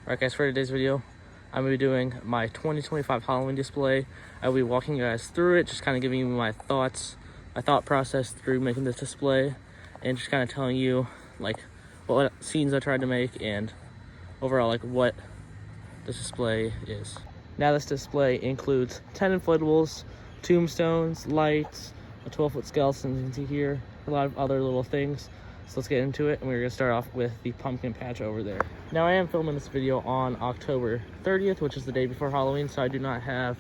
Alright guys, for today's video, I'm going to be doing my 2025 Halloween display. I will be walking you guys through it, just kind of giving you my thoughts, my thought process through making this display, and just kind of telling you like what scenes I tried to make and overall like what this display is. Now this display includes 10 inflatables, tombstones, lights, a 12-foot skeleton as you can see here, a lot of other little things. So let's get into it, and we're going to start off with the pumpkin patch over there. Now I am filming this video on October 30th, which is the day before Halloween, so I do not have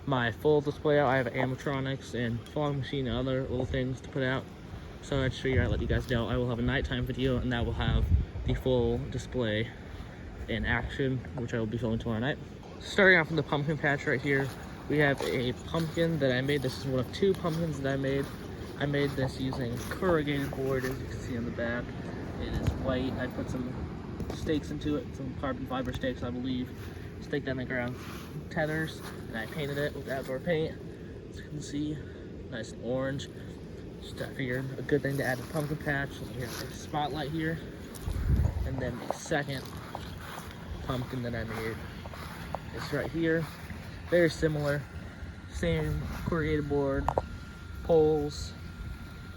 my full display out. I have animatronics and fog machine and other little things to put out. So I just figured I'd let you guys know I will have a nighttime video, and that will have the full display in action, which I will be filming tomorrow night. Starting off from the pumpkin patch right here, we have a pumpkin that I made. This is one of 2 pumpkins that I made. I made this using corrugated board, as you can see on the back. It is white. I put some stakes into it, some carbon fiber stakes, I believe. Staked on the ground, tethers, and I painted it with outdoor paint. As you can see, nice and orange. Just I figured a good thing to add to the pumpkin patch. We have a spotlight here, and then the second pumpkin that I made is right here. Very similar, same corrugated board, poles.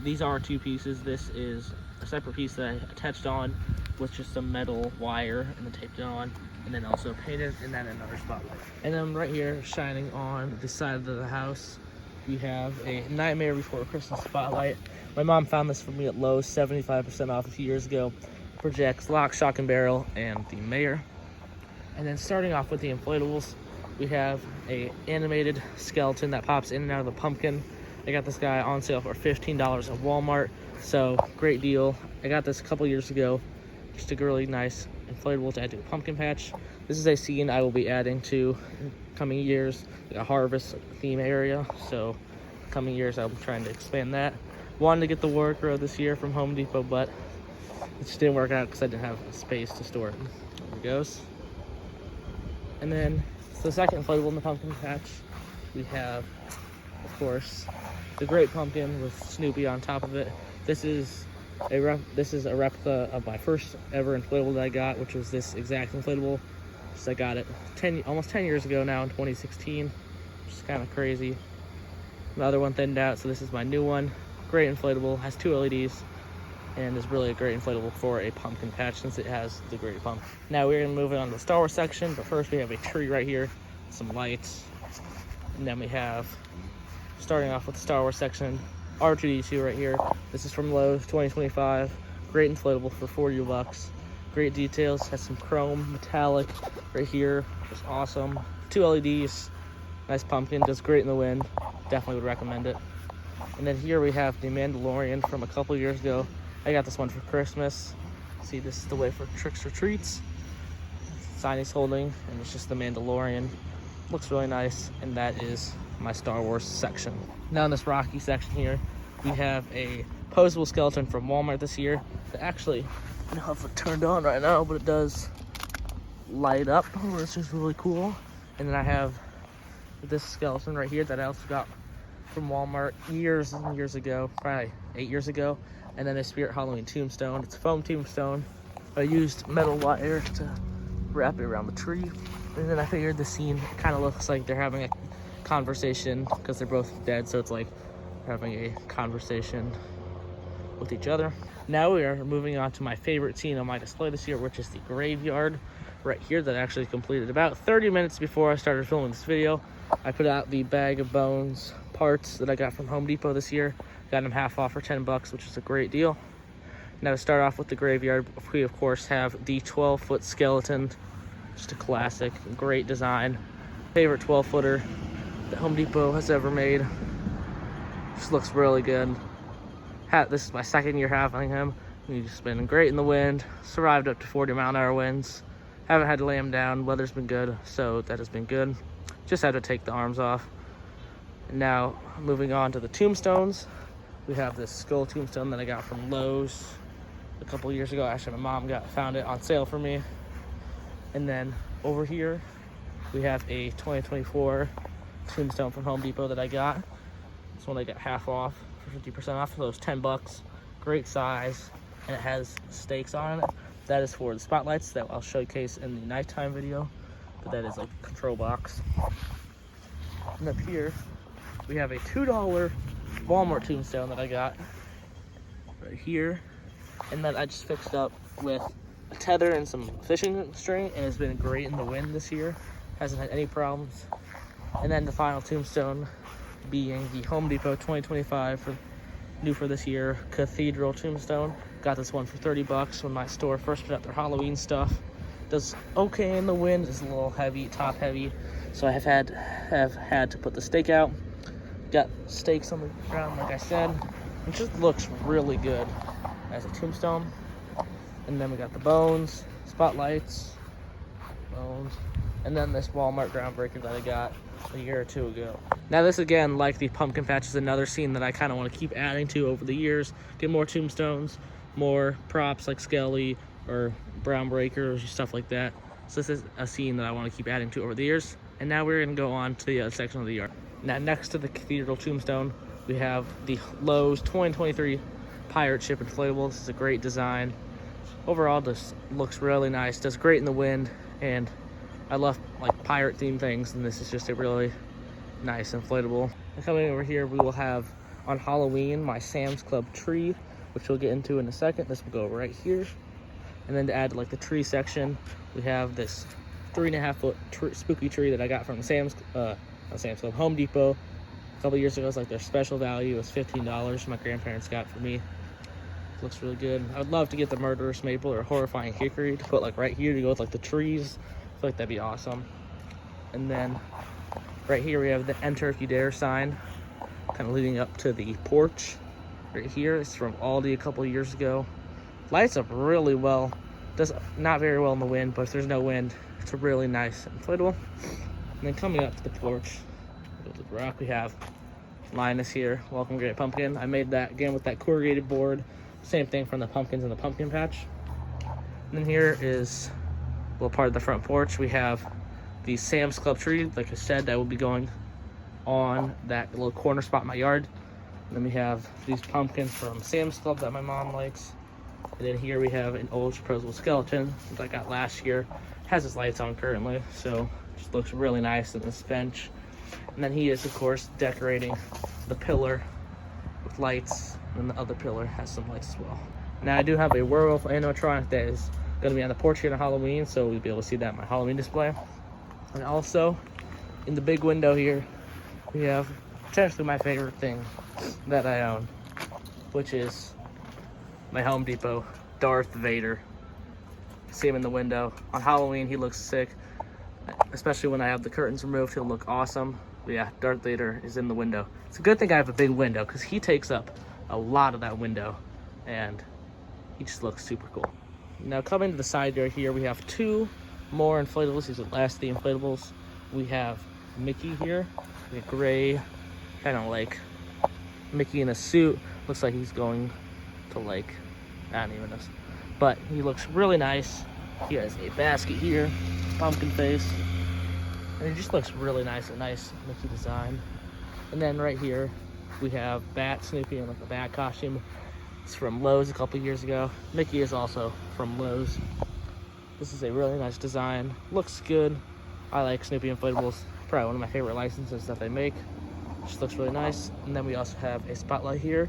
These are 2 pieces. This is a separate piece that I attached on with just some metal wire and then taped it on, and then also painted, and then another spotlight. And then right here, shining on the side of the house, we have a Nightmare Before Christmas spotlight. My mom found this for me at Lowe's, 75% off a few years ago. Projects lock, shock, and barrel, and the mayor. And then starting off with the inflatables, we have a animated skeleton that pops in and out of the pumpkin. I got this guy on sale for $15 at Walmart, so great deal. I got this a couple years ago. Just a really nice inflatable to add to a pumpkin patch. This is a scene I will be adding to in coming years, like a harvest theme area. So coming years I'm trying to expand that. Wanted to get the Warcrow this year from Home Depot, but it just didn't work out because I didn't have space to store it. There it goes. And then the second inflatable in the pumpkin patch, we have, of course, the Great Pumpkin with Snoopy on top of it. This is a replica of my first ever inflatable that I got, which was this exact inflatable. So I got it almost 10 years ago now in 2016, which is kind of crazy. The other one thinned out, so this is my new one. Great inflatable, has 2 LEDs, and is really a great inflatable for a pumpkin patch since it has the Great Pumpkin. Now we're gonna move on to the Star Wars section, but first we have a tree right here, some lights, and then we have, starting off with the Star Wars section, R2-D2 right here. This is from Lowe's, 2025. Great inflatable for $40. Great details, has some chrome metallic right here, just awesome. 2 LEDs, nice pumpkin, does great in the wind. Definitely would recommend it. And then here we have the Mandalorian from a couple years ago. I got this one for Christmas. See, this is the way for tricks or treats. Sign he's holding, and it's just the Mandalorian. Looks really nice, and that is my Star Wars section. Now in this Rocky section here, we have a posable skeleton from Walmart this year that actually, I don't know if it turned on right now, but it does light up, which is really cool. And then I have this skeleton right here that I also got from Walmart years and years ago, probably 8 years ago. And then a Spirit Halloween tombstone. It's a foam tombstone. I used metal wire to wrap it around the tree. And then I figured the scene kind of looks like they're having a conversation because they're both dead, so it's like having a conversation with each other. Now we are moving on to my favorite scene on my display this year, which is the graveyard right here that I actually completed about 30 minutes before I started filming this video. I put out the bag of bones parts that I got from Home Depot this year. Got them half off for $10, which is a great deal. Now to start off with the graveyard, we of course have the 12-foot skeleton. Just a classic, great design. Favorite 12-footer that Home Depot has ever made. Just looks really good. This is my second year having him. He's just been great in the wind. Survived up to 40-mile-an-hour winds. Haven't had to lay him down. Weather's been good, so that has been good. Just had to take the arms off. And now moving on to the tombstones. We have this skull tombstone that I got from Lowe's a couple years ago. Actually, my mom found it on sale for me. And then over here, we have a 2024 tombstone from Home Depot that I got. This one I got half off for 50% off, so it was $10. Great size, and it has stakes on it. that is for the spotlights that I'll showcase in the nighttime video, but that is like a control box. And up here, we have a $2 Walmart tombstone that I got right here, and that I just fixed up with a tether and some fishing string, and it's been great in the wind this year. Hasn't had any problems. And then the final tombstone being the Home Depot 2025 new for this year Cathedral tombstone. Got this one for 30 bucks when my store first put out their Halloween stuff. Does okay in the wind, it's a little heavy, top heavy, so I have had to put the stake out. Got stakes on the ground, like I said. It just looks really good as a tombstone. And then we got the bones, spotlights, bones, and then this Walmart groundbreaker that I got a year or two ago. Now this, again, like the pumpkin patch, is another scene that I kind of want to keep adding to over the years. Get more tombstones, more props like Skelly or brown breakers, stuff like that. So this is a scene that I want to keep adding to over the years. And now we're going to go on to the other section of the yard. Now next to the Cathedral tombstone, we have the Lowe's 2023 Pirate Ship Inflatable. This is a great design. Overall, this looks really nice. Does great in the wind, and I love like pirate themed things, and this is just a really nice inflatable. And coming over here, we will have on Halloween my Sam's Club tree, which we'll get into in a second. This will go right here. And then to add to like the tree section, we have this 3.5 foot spooky tree that I got from Sam's Club, Home Depot a couple years ago. It's like their special value. It was $15. My grandparents got for me. Looks really good. I would love to get the murderous maple or horrifying hickory to put like right here to go with like the trees. I feel like that'd be awesome. And then right here we have the Enter If You Dare sign, kind of leading up to the porch. Right here, it's from Aldi a couple years ago. Lights up really well. Does not very well in the wind, but if there's no wind, it's a really nice inflatable. And then coming up to the porch, go to the rock, we have Linus here. Welcome, Great Pumpkin. I made that again with that corrugated board. Same thing from the pumpkins in the pumpkin patch. And then here is a little part of the front porch. We have the Sam's Club tree, like I said, that will be going on that little corner spot in my yard. And then we have these pumpkins from Sam's Club that my mom likes. And then here we have an old disposable skeleton that I got last year. Has his lights on currently, so just looks really nice in this bench. And then he is, of course, decorating the pillar with lights, and the other pillar has some lights as well. Now I do have a werewolf animatronic that is going to be on the porch here on Halloween, so we'll be able to see that in my Halloween display. And also, in the big window here, we have potentially my favorite thing that I own, which is my Home Depot Darth Vader. See him in the window. On Halloween, he looks sick, especially when I have the curtains removed. He'll look awesome. But yeah, Darth Vader is in the window. It's a good thing I have a big window because he takes up a lot of that window, and he just looks super cool. Now coming to the side yard here, we have two more inflatables. These are the last 3 inflatables. We have Mickey here, the gray, kind of like Mickey in a suit. Looks like he's going to like, I don't even know, but he looks really nice. He has a basket here, pumpkin face, and it just looks really nice, a nice Mickey design. And then right here, we have Bat Snoopy in like a bat costume. It's from Lowe's a couple years ago. Mickey is also from Lowe's. This is a really nice design. Looks good. I like Snoopy inflatables. Probably one of my favorite licenses that they make. Just looks really nice. And then we also have a spotlight here.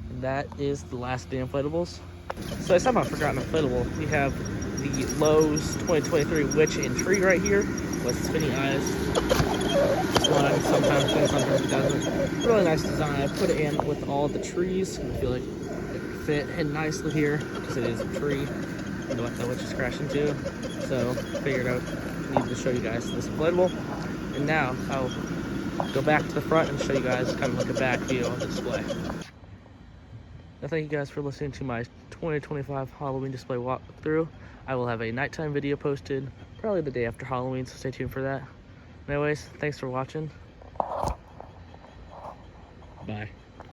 And that is the last of the inflatables. So I somehow forgot an inflatable. We have the Lowe's 2023 Witch and Tree right here with spinning eyes. Sometimes fits, sometimes it doesn't. Really nice design. I put it in with all the trees. I feel like it would fit in nicely here because it is a tree and what the witch is crashing to. So figured out I needed to show you guys this inflatable. And now I'll go back to the front and show you guys kind of like a back view of the display. Now thank you guys for listening to my 2025 Halloween display walkthrough. I will have a nighttime video posted probably the day after Halloween, so stay tuned for that. Anyways, thanks for watching. Bye.